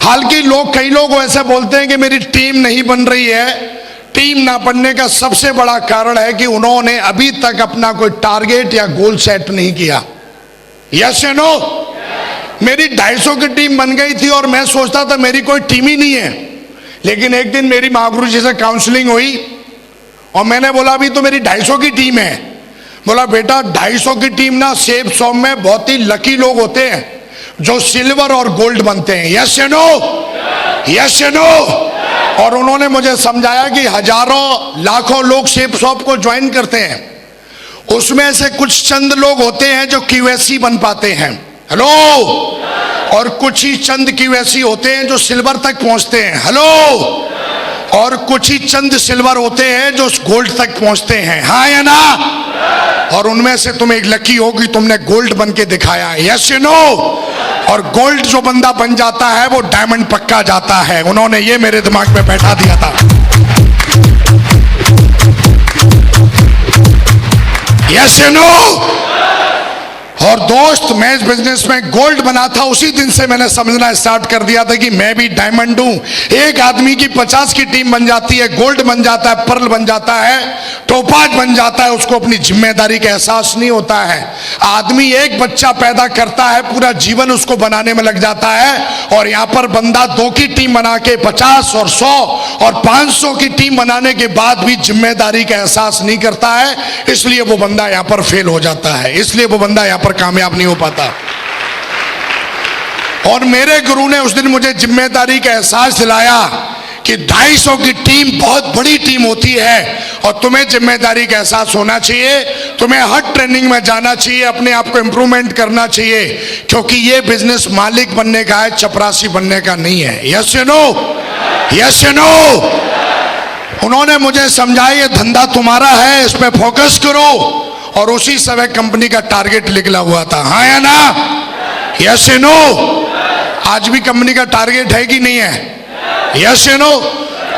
हालांकि कई लोग ऐसे बोलते हैं कि मेरी टीम नहीं बन रही है। टीम ना बनने का सबसे बड़ा कारण है कि उन्होंने अभी तक अपना कोई टारगेट या गोल सेट नहीं किया। यस या नो? मेरी 250 की टीम बन गई थी और मैं सोचता था मेरी कोई टीम ही नहीं है। लेकिन एक दिन मेरी महागुरु जी से काउंसलिंग हुई और मैंने बोला अभी तो मेरी 250 की टीम है। बोला बेटा 250 की टीम ना शेप शॉप में बहुत ही लकी लोग होते हैं जो सिल्वर और गोल्ड बनते हैं। यस या नो? यस या नो? और उन्होंने मुझे समझाया कि हजारों लाखों लोग शेप शॉप को ज्वाइन करते हैं, उसमें से कुछ चंद लोग होते हैं जो QSC बन पाते हैं। हेलो? और कुछ ही चंद QSC होते हैं जो सिल्वर तक पहुंचते हैं। हेलो? और कुछ ही चंद सिल्वर होते हैं जो गोल्ड तक पहुंचते हैं। हाँ या ना? और उनमें से तुम एक लकी हो कि तुमने गोल्ड बन के दिखाया है। यस या नो? और गोल्ड जो बंदा बन जाता है वो डायमंड पक्का जाता है। उन्होंने ये मेरे दिमाग में बैठा दिया था। यस या नो? और दोस्त मैं इस बिजनेस में गोल्ड बना था, उसी दिन से मैंने समझना स्टार्ट कर दिया था कि मैं भी डायमंड हूं। एक आदमी की 50 की टीम बन जाती है, गोल्ड बन जाता है, पर्ल बन जाता है, टोपाज बन जाता है, उसको अपनी जिम्मेदारी का एहसास नहीं होता है। आदमी एक बच्चा पैदा करता है, पूरा जीवन उसको बनाने में लग जाता है। और यहाँ पर बंदा 2 की टीम बना के 50 और 100 और 500 की टीम बनाने के बाद भी जिम्मेदारी का एहसास नहीं करता है, इसलिए वो बंदा यहाँ पर फेल हो जाता है, इसलिए वो बंदा यहाँ पर कामयाब नहीं हो पाता। और मेरे गुरु ने उस दिन मुझे जिम्मेदारी का एहसास दिलाया कि 250 की टीम बहुत बड़ी टीम होती है और तुम्हें जिम्मेदारी का एहसास होना चाहिए। तुम्हें हर ट्रेनिंग में जाना चाहिए, अपने आप को इंप्रूवमेंट करना चाहिए, क्योंकि ये बिजनेस मालिक बनने का है, चपरासी बनने का नहीं है। यस या नो? यस या नो? उन्होंने मुझे समझाया ये धंधा तुम्हारा है, इस पे फोकस करो। और उसी समय कंपनी का टारगेट निकला हुआ था। हाँ या ना? यस या नो? आज भी कंपनी का टारगेट है कि नहीं है? यस या नो?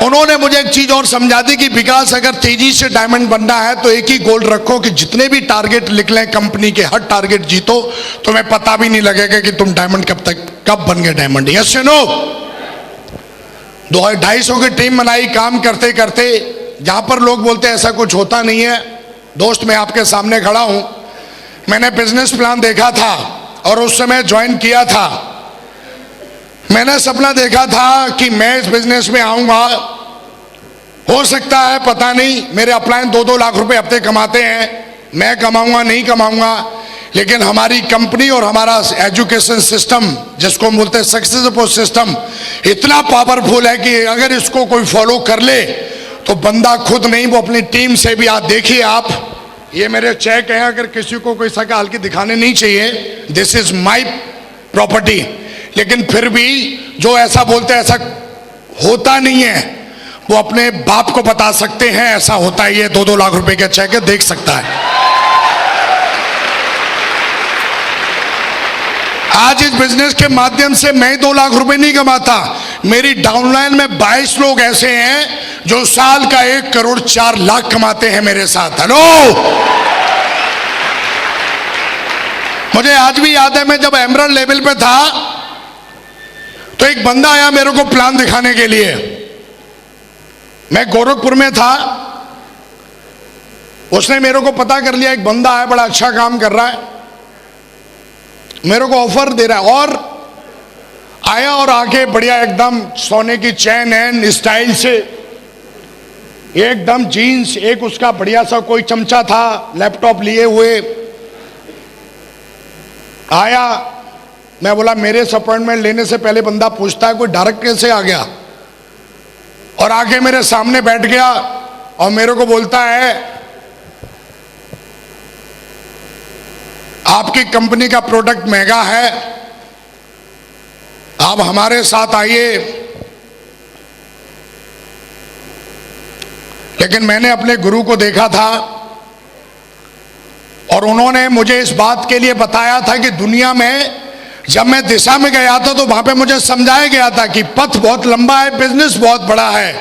उन्होंने मुझे एक चीज और समझा दी कि विकास अगर तेजी से डायमंड बनना है तो एक ही गोल रखो कि जितने भी टारगेट निकले कंपनी के, हर टारगेट जीतो, तुम्हें पता भी नहीं लगेगा कि तुम डायमंड कब बन गए डायमंड। यस या नो? 250 की टीम बनाई, काम करते करते जहां पर लोग बोलते हैं ऐसा कुछ होता नहीं है, दोस्त मैं आपके सामने खड़ा हूं। मैंने बिजनेस प्लान देखा था और उस समय ज्वाइन किया था। मैंने सपना देखा था कि मैं इस बिजनेस में आऊंगा, हो सकता है पता नहीं, मेरे अपलाइन 2-2 लाख रुपए हफ्ते कमाते हैं, मैं कमाऊंगा नहीं कमाऊंगा, लेकिन हमारी कंपनी और हमारा एजुकेशन सिस्टम जिसको हम बोलते हैं सक्सेसफुल सिस्टम इतना पावरफुल है कि अगर इसको कोई फॉलो कर ले तो बंदा खुद नहीं, वो अपनी टीम से भी। आप देखिए, आप ये मेरे चेक हैं, अगर किसी को कोई सका हल्की दिखाने नहीं चाहिए, दिस इज माई प्रॉपर्टी, लेकिन फिर भी जो ऐसा बोलते हैं ऐसा होता नहीं है, वो अपने बाप को बता सकते हैं ऐसा होता है। ये 2-2 लाख रुपए का चेक है, देख सकता है। आज इस बिजनेस के माध्यम से मैं 2 लाख रुपए नहीं कमाता, मेरी डाउनलाइन में 22 लोग ऐसे हैं जो साल का 1 करोड़ 4 लाख कमाते हैं मेरे साथ। हेलो? मुझे आज भी याद है, मैं जब एमरल्ड लेवल पे था तो एक बंदा आया मेरे को प्लान दिखाने के लिए। मैं गोरखपुर में था, उसने मेरे को पता कर लिया एक बंदा है, बड़ा अच्छा काम कर रहा है, मेरे को ऑफर दे रहा है। और आया और आके बढ़िया एकदम सोने की चैन है स्टाइल से, एकदम जीन्स, एक उसका बढ़िया सा कोई चमचा था लैपटॉप लिए हुए आया। मैं बोला मेरे से अपॉइंटमेंट लेने से पहले बंदा पूछता है कोई डायरेक्ट कैसे आ गया, और आके मेरे सामने बैठ गया और मेरे को बोलता है आपकी कंपनी का प्रोडक्ट महंगा है, आप हमारे साथ आइए। लेकिन मैंने अपने गुरु को देखा था और उन्होंने मुझे इस बात के लिए बताया था कि दुनिया में जब मैं दिशा में गया था तो वहां पे मुझे समझाया गया था कि पथ बहुत लंबा है, बिजनेस बहुत बड़ा है,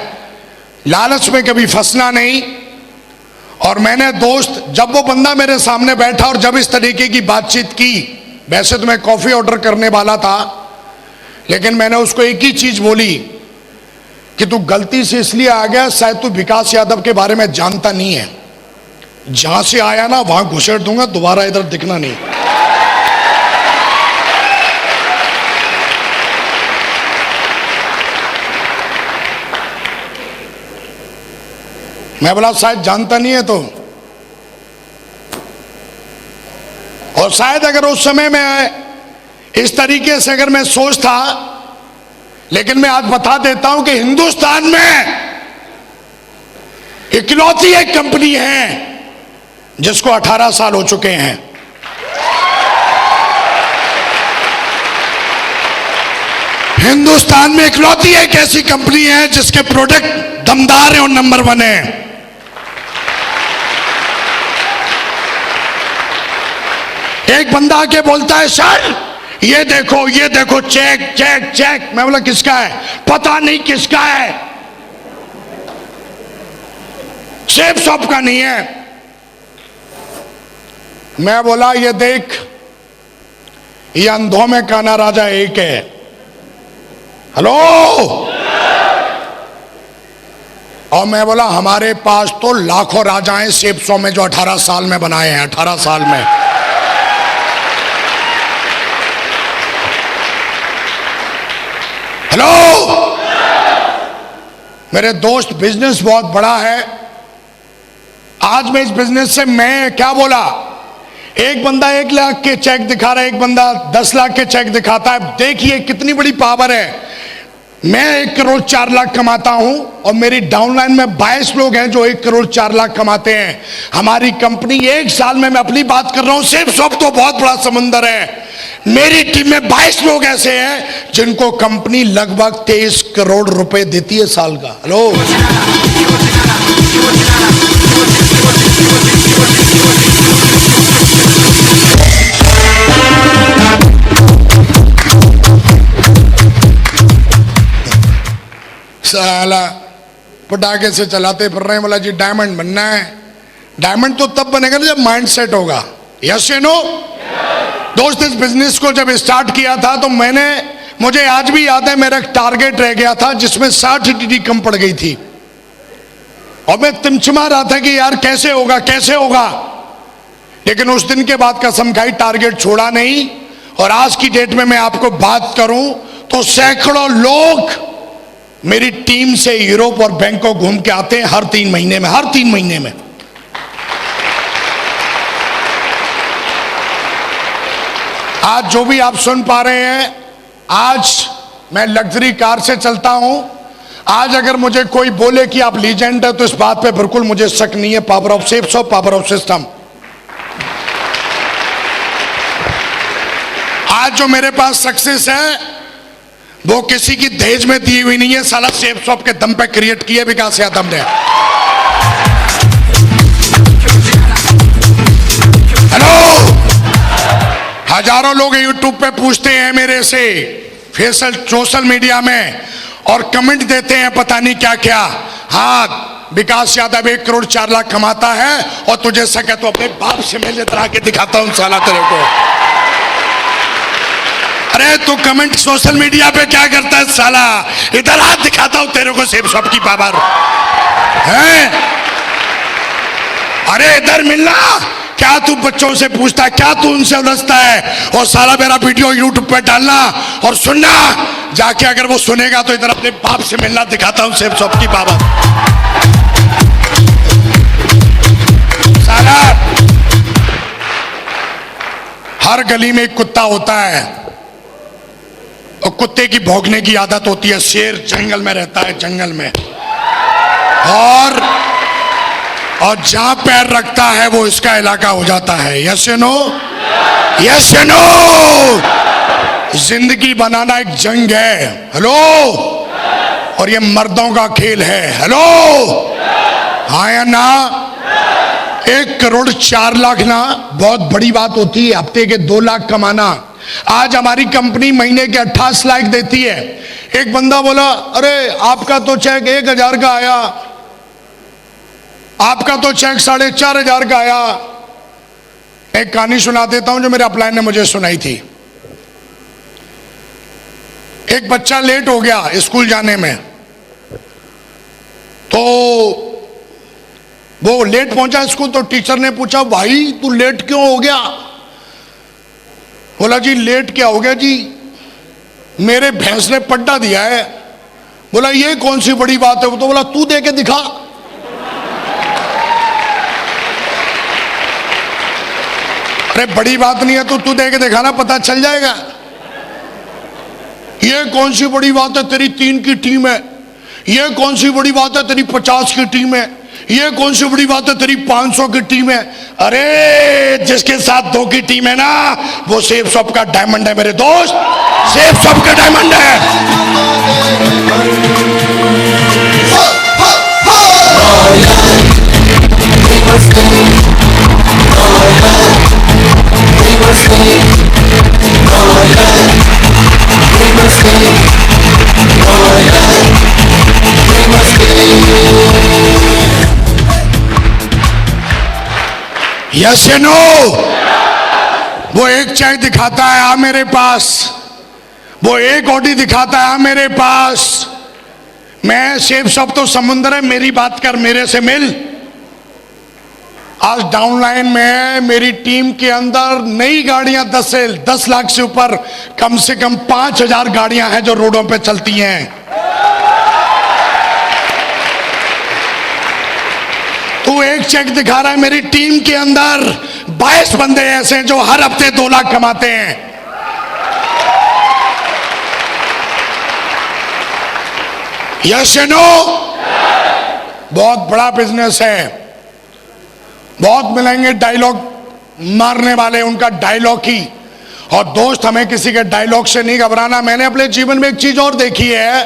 लालच में कभी फंसना नहीं। और मैंने दोस्त, जब वो बंदा मेरे सामने बैठा और जब इस तरीके की बातचीत की, वैसे तो मैं कॉफी ऑर्डर करने वाला था, लेकिन मैंने उसको एक ही चीज बोली कि तू गलती से इसलिए आ गया, शायद तू विकास यादव के बारे में जानता नहीं है। जहां से आया ना वहां घुसेड़ दूंगा, दोबारा इधर दिखना नहीं। मैं बोला शायद जानता नहीं है तो, और शायद अगर उस समय में इस तरीके से अगर मैं सोचता, लेकिन मैं आज बता देता हूं कि हिंदुस्तान में इकलौती एक कंपनी है जिसको 18 साल हो चुके हैं। हिंदुस्तान में इकलौती एक ऐसी कंपनी है जिसके प्रोडक्ट दमदार है और नंबर 1 है। एक बंदा आके बोलता है सर ये देखो चेक चेक चेक। मैं बोला किसका है? पता नहीं किसका है, सेफ शॉप का नहीं है। मैं बोला ये देख, ये अंधों में काना राजा एक है। हेलो। और मैं बोला हमारे पास तो लाखों राजा हैं सेफ शॉप में जो 18 साल में बनाए हैं, 18 साल में। हेलो। मेरे दोस्त, बिजनेस बहुत बड़ा है। आज मैं इस बिजनेस से मैं क्या बोला, एक बंदा 1 लाख के चेक दिखा रहा है, एक बंदा 10 लाख के चेक दिखाता है। देखिए कितनी बड़ी पावर है। मैं 1 करोड़ 4 लाख कमाता हूं और मेरी डाउनलाइन में 22 लोग हैं जो 1 करोड़ 4 लाख कमाते हैं। हमारी कंपनी 1 साल में, मैं अपनी बात कर रहा हूं, सिर्फ सब तो बहुत बड़ा समंदर है। मेरी टीम में 22 लोग ऐसे हैं जिनको कंपनी लगभग 23 करोड़ रुपए देती है साल का। हेलो। साला पटाखे से चलाते फिर रहे हैं। बोला जी डायमंड बनना है। डायमंड तो तब बनेगा ना जब माइंड सेट होगा। यस या नो? दोस्त, इस बिजनेस को जब स्टार्ट किया था तो मुझे आज भी याद है, मेरा एक टारगेट रह गया था जिसमें 60 टीडी कम पड़ गई थी और मैं तिमचमा रहा था कि यार कैसे होगा कैसे होगा। लेकिन उस दिन के बाद कसम खाई, टारगेट छोड़ा नहीं। और आज की डेट में मैं आपको बात करूं तो सैकड़ों लोग मेरी टीम से यूरोप और बैंकॉक घूम के आते हैं हर 3 महीने में, हर 3 महीने में। आज जो भी आप सुन पा रहे हैं, आज मैं लग्जरी कार से चलता हूं। आज अगर मुझे कोई बोले कि आप लीजेंड है तो इस बात पे बिल्कुल मुझे शक नहीं है। Power of safes of power of system. आज जो मेरे पास सक्सेस है वो किसी की दहेज में दी हुई नहीं है, साला सेफ शॉप के दम पे क्रिएट किया विकास यादव ने। हेलो। हजारों लोग यूट्यूब पे पूछते हैं मेरे से, सोशल मीडिया में, और कमेंट देते हैं पता नहीं क्या क्या। हाँ, विकास यादव 1 करोड़ 4 लाख कमाता है और तुझे सके तो अपने बाप से मैं लेकर आके दिखाता हूं साला तेरे को। अरे तू कमेंट सोशल मीडिया पे क्या करता है साला? इधर हाथ दिखाता हूं तेरे को सेफ शॉप की पावर है। अरे इधर मिलना। क्या तू बच्चों से पूछता है, क्या तू उनसे उलझता है? और साला मेरा वीडियो यूट्यूब पे डालना और सुनना, जाके अगर वो सुनेगा तो इधर अपने बाप से मिलना, दिखाता हूं सेफ शॉप की पावर। साला हर गली में एक कुत्ता होता है और कुत्ते की भौंकने की आदत होती है। शेर जंगल में रहता है, जंगल में, और जहां पैर रखता है वो इसका इलाका हो जाता है। यस या नो? यस या नो? जिंदगी बनाना एक जंग है। हेलो। और ये मर्दों का खेल है। हेलो। हाँ या ना? 1 करोड़ 4 लाख ना बहुत बड़ी बात होती है। हफ्ते के 2 लाख कमाना। आज हमारी कंपनी महीने के 28 लाख देती है। एक बंदा बोला अरे आपका तो चेक 1000 का आया, आपका तो चेक 4500 का आया। एक कहानी सुना देता हूं जो मेरे अपलाइन ने मुझे सुनाई थी। एक बच्चा लेट हो गया स्कूल जाने में, तो वो लेट पहुंचा स्कूल, तो टीचर ने पूछा, भाई तू लेट क्यों हो गया? बोला, जी लेट क्या हो गया जी, मेरे भैंस ने पट्टा दिया है। बोला, ये कौन सी बड़ी बात है? वो तो बोला, तू दे के दिखा। अरे बड़ी बात नहीं है तो तू दे के दिखाना, पता चल जाएगा। ये कौन सी बड़ी बात है, तेरी 3 की टीम है। ये कौन सी बड़ी बात है, तेरी 50 की टीम है। ये कौन सी बड़ी बात है, तेरी 500 की टीम है। अरे जिसके साथ 2 की टीम है ना, वो सेफ शॉप का डायमंड है मेरे दोस्त, सेफ शॉप का डायमंड है। यस या नो? वो एक चाय दिखाता है, आ मेरे पास। वो एक ऑडी दिखाता है, आ मेरे पास। मैं सेफ शॉप तो समुंदर है, मेरी बात कर, मेरे से मिल। आज डाउनलाइन में मेरी टीम के अंदर नई गाड़ियां 10 लाख से ऊपर, कम से कम 5000 गाड़ियां हैं जो रोडों पे चलती हैं। तू एक चेक दिखा रहा है, मेरी टीम के अंदर 22 बंदे ऐसे हैं जो हर हफ्ते 2 लाख कमाते हैं। यस या नो? बहुत बड़ा बिजनेस है। बहुत मिलेंगे डायलॉग मारने वाले, उनका डायलॉग ही। और दोस्त, हमें किसी के डायलॉग से नहीं घबराना। मैंने अपने जीवन में एक चीज और देखी है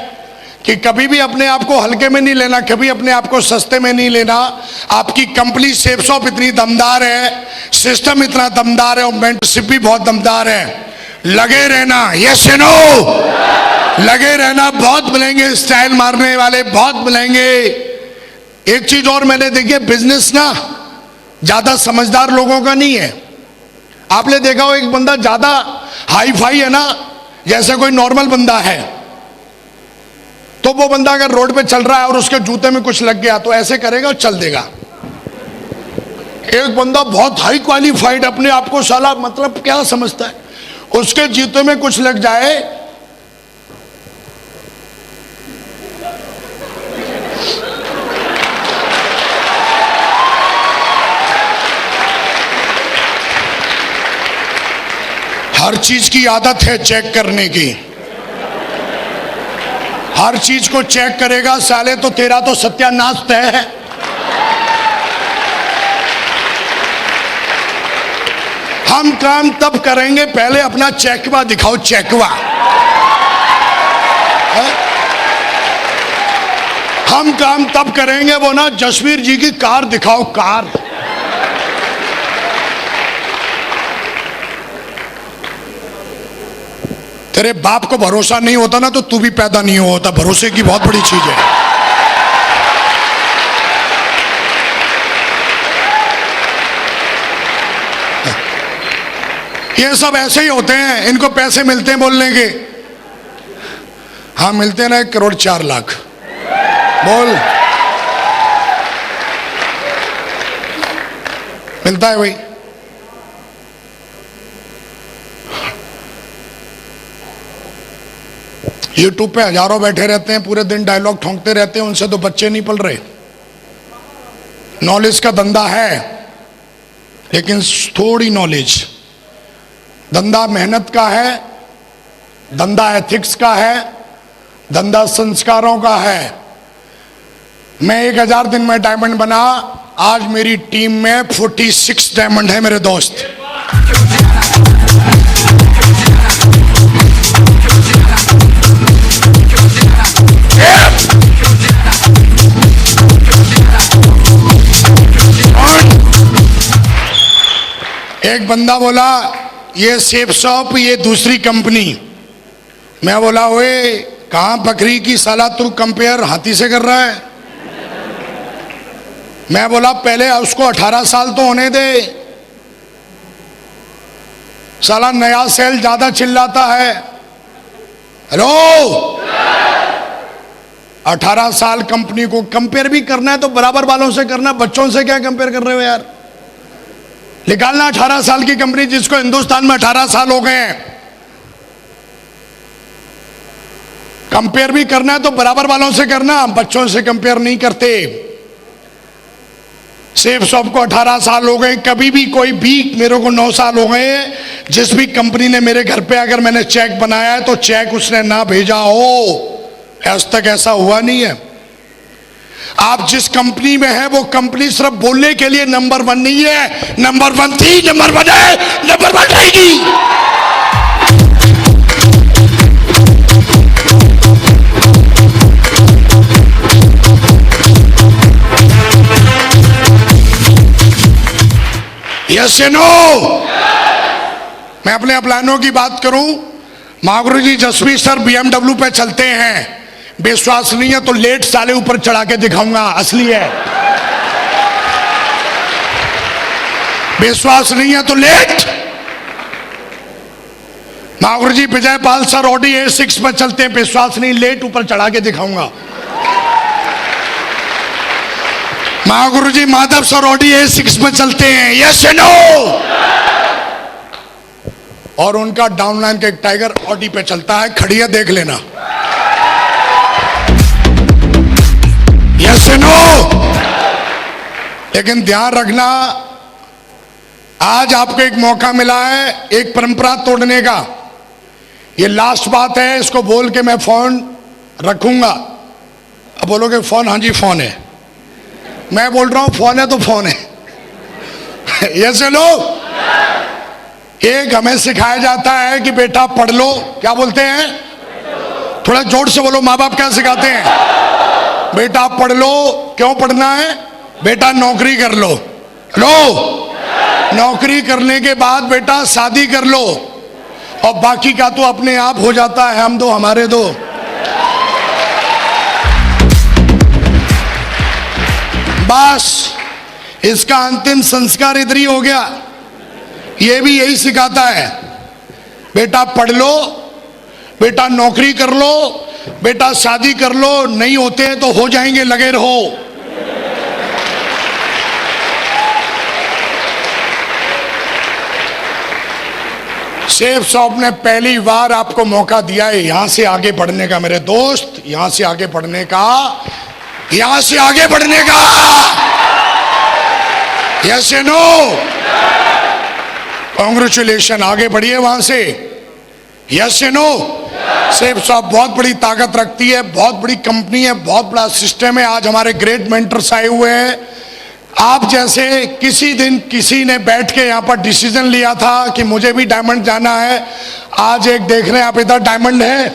कि कभी भी अपने आप को हल्के में नहीं लेना, कभी अपने आप को सस्ते में नहीं लेना। आपकी कंपनी सेफ शॉप इतनी दमदार है, सिस्टम इतना दमदार है और मेंटरशिप भी बहुत दमदार है। लगे रहना। यस या नो? लगे रहना। बहुत मिलेंगे स्टाइल मारने वाले, बहुत मिलेंगे। एक चीज और मैंने देखी है, बिजनेस ना ज्यादा समझदार लोगों का नहीं है। आपने देखा हो, एक बंदा ज्यादा हाई फाई है ना, जैसे कोई नॉर्मल बंदा है, तो वो बंदा अगर रोड पे चल रहा है और उसके जूते में कुछ लग गया तो ऐसे करेगा और चल देगा। एक बंदा बहुत हाई क्वालिफाइड, अपने आप को साला मतलब क्या समझता है, उसके जूते में कुछ लग जाए हर चीज की आदत है चेक करने की। हर चीज को चेक करेगा साले तो तेरा तो सत्यानाश तय है। हम काम तब करेंगे, पहले अपना चेकवा दिखाओ, चेकवा। हम काम तब करेंगे, वो ना जसवीर जी की कार दिखाओ, कार। तेरे बाप को भरोसा नहीं होता ना तो तू भी पैदा नहीं होता। भरोसे की बहुत बड़ी चीज है। ये सब ऐसे ही होते हैं, इनको पैसे मिलते हैं बोलने के। हाँ मिलते हैं ना 1 करोड़ 4 लाख। बोल, मिलता है भाई। यूट्यूब पे हजारों बैठे रहते हैं, पूरे दिन डायलॉग ठोंकते रहते हैं, उनसे तो बच्चे नहीं पल रहे। नॉलेज का धंधा है लेकिन थोड़ी नॉलेज। धंधा मेहनत का है, धंधा एथिक्स का है, धंधा संस्कारों का है। मैं 1000 दिन में डायमंड बना, आज मेरी टीम में 46 डायमंड है मेरे दोस्त। एक बंदा बोला ये सेफ शॉप, ये दूसरी कंपनी। मैं बोला ओए कहां बकरी की साला तू कंपेयर हाथी से कर रहा है। मैं बोला पहले उसको 18 साल तो होने दे, साला नया सेल ज्यादा चिल्लाता है। हेलो, 18 साल कंपनी को कंपेयर भी करना है तो बराबर वालों से करना, बच्चों से क्या कंपेयर कर रहे हो यार। निकालना 18 साल की कंपनी जिसको हिंदुस्तान में 18 साल हो गए हैं। कंपेयर भी करना है तो बराबर वालों से करना, बच्चों से कंपेयर नहीं करते। सेफ शॉप को 18 साल हो गए, कभी भी कोई भी, मेरे को 9 साल हो गए, जिस भी कंपनी ने मेरे घर पे अगर मैंने चेक बनाया है तो चेक उसने ना भेजा हो, आज तक ऐसा हुआ नहीं है। आप जिस कंपनी में हैं वो कंपनी सिर्फ बोलने के लिए नंबर 1 नहीं है, नंबर 1 थी, नंबर 1 है, नंबर 1 रहेगी। यस या नो? मैं अपने अपलानों की बात करूं, महागुरु जी जसवीर सर BMW पे चलते हैं, विश्वास नहीं है तो लेट साले ऊपर चढ़ा के दिखाऊंगा, असली है। विश्वास नहीं है तो लेट। महागुरु जी Vijay Pal sir Audi A6 पर चलते हैं, विश्वास नहीं, लेट ऊपर चढ़ा के दिखाऊंगा। महागुरु जी माधव सर ऑडी A6 पर चलते हैं, यस या नो? और उनका डाउनलाइन का एक टाइगर ऑडी पे चलता है, खड़ी है, देख लेना, यस या नो? लेकिन ध्यान रखना, आज आपको एक मौका मिला है एक परंपरा तोड़ने का। ये लास्ट बात है, इसको बोल के मैं फोन रखूंगा। अब बोलोगे फोन, हाँ जी फोन है, मैं बोल रहा हूं फोन है तो फोन है। यस या नो? एक हमें सिखाया जाता है कि बेटा पढ़ लो, क्या बोलते हैं? थोड़ा जोर से बोलो, माँ बाप क्या सिखाते हैं? बेटा पढ़ लो, क्यों पढ़ना है? बेटा नौकरी कर लो। लो, नौकरी करने के बाद बेटा शादी कर लो, और बाकी का तो अपने आप हो जाता है, हम दो हमारे दो। बस इसका अंतिम संस्कार इधर ही हो गया। ये भी यही सिखाता है, बेटा पढ़ लो, बेटा नौकरी कर लो, बेटा शादी कर लो, नहीं होते हैं तो हो जाएंगे, लगे रहो। सेफ शॉप ने पहली बार आपको मौका दिया है यहां से आगे बढ़ने का, मेरे दोस्त, यहां से आगे बढ़ने का, यहां से आगे बढ़ने का। यस या नो? कांग्रेचुलेशन, आगे बढ़िए वहां से। यस या नो? सेफ शॉप बहुत बड़ी ताकत रखती है, बहुत बड़ी कंपनी है, बहुत बड़ा सिस्टम है। आज हमारे ग्रेट मेंटर्स आए हुए हैं। आप जैसे किसी दिन किसी ने बैठ के यहाँ पर डिसीजन लिया था कि मुझे भी डायमंड जाना है, आज एक देख रहे हैं आप, इधर डायमंड है,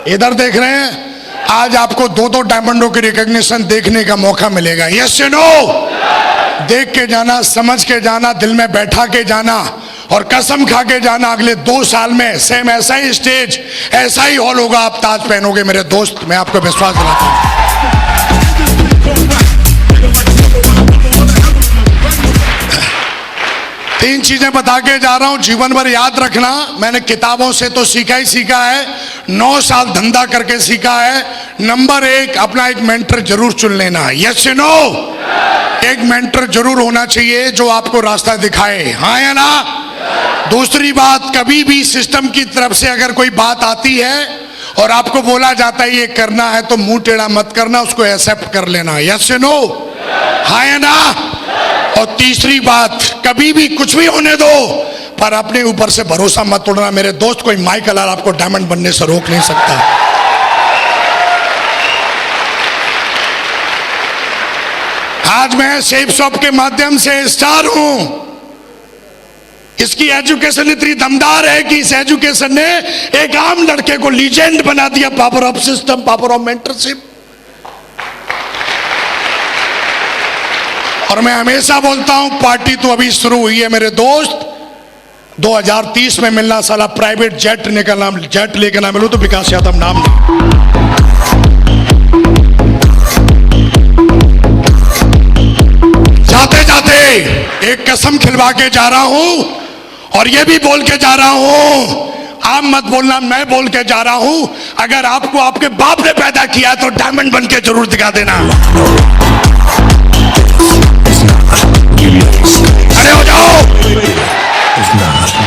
इधर देख रहे हैं, आज आपको 2-2 डायमंडों की रिकॉग्निशन देखने का मौका मिलेगा। यस या नो? देख के जाना, समझ के जाना, दिल में बैठा के जाना, और कसम खा के जाना अगले 2 साल में सेम ऐसा ही स्टेज, ऐसा ही हॉल होगा, आप ताज पहनोगे मेरे दोस्त, मैं आपको विश्वास दिलाता हूं। तीन चीजें बता के जा रहा हूं, जीवन भर याद रखना। मैंने किताबों से तो सीखा ही सीखा है, 9 साल धंधा करके सीखा है। नंबर 1, अपना एक मेंटर जरूर चुन लेना। यस या नो? एक मेंटर जरूर होना चाहिए जो आपको रास्ता दिखाए, हाँ या ना? दूसरी बात, कभी भी सिस्टम की तरफ से अगर कोई बात आती है और आपको बोला जाता है ये करना है, तो मुंह टेढ़ा मत करना, उसको एक्सेप्ट कर लेना। यस या नो? हाँ या ना? और तीसरी बात, कभी भी कुछ भी होने दो, पर अपने ऊपर से भरोसा मत तोड़ना मेरे दोस्त। कोई माइकल आर आपको डायमंड बनने से रोक नहीं सकता। आज मैं सेफ शॉप के माध्यम से स्टार हूं। इसकी एजुकेशन इतनी दमदार है कि इस एजुकेशन ने एक आम लड़के को लीजेंड बना दिया। Power of system, power of mentorship. और मैं हमेशा बोलता हूं, पार्टी तो अभी शुरू हुई है मेरे दोस्त, 2030 में मिलना। साला प्राइवेट जेट निकलना, जेट लेकर ना मिलूं तो विकास यादव नाम नहीं। जाते जाते एक कसम खिलवा के जा रहा हूं, और ये भी बोल के जा रहा हूं, आप मत बोलना, मैं बोल के जा रहा हूं, अगर आपको आपके बाप ने पैदा किया तो डायमंड बन के जरूर दिखा देना। खड़े हो जाओ,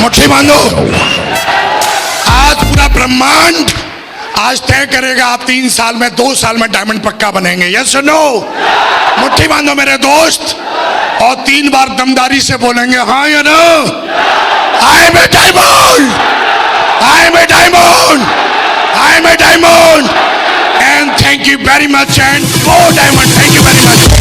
मुट्ठी बांधो। आज पूरा ब्रह्मांड आज तय करेगा आप 3 साल में 2 साल में डायमंड पक्का बनेंगे, यस और नो? मुट्ठी बांधो मेरे दोस्त और 3 बार दमदारी से बोलेंगे हाँ या no. I am a diamond, I am a diamond, I am a diamond and thank you very much and go diamond, thank you very much.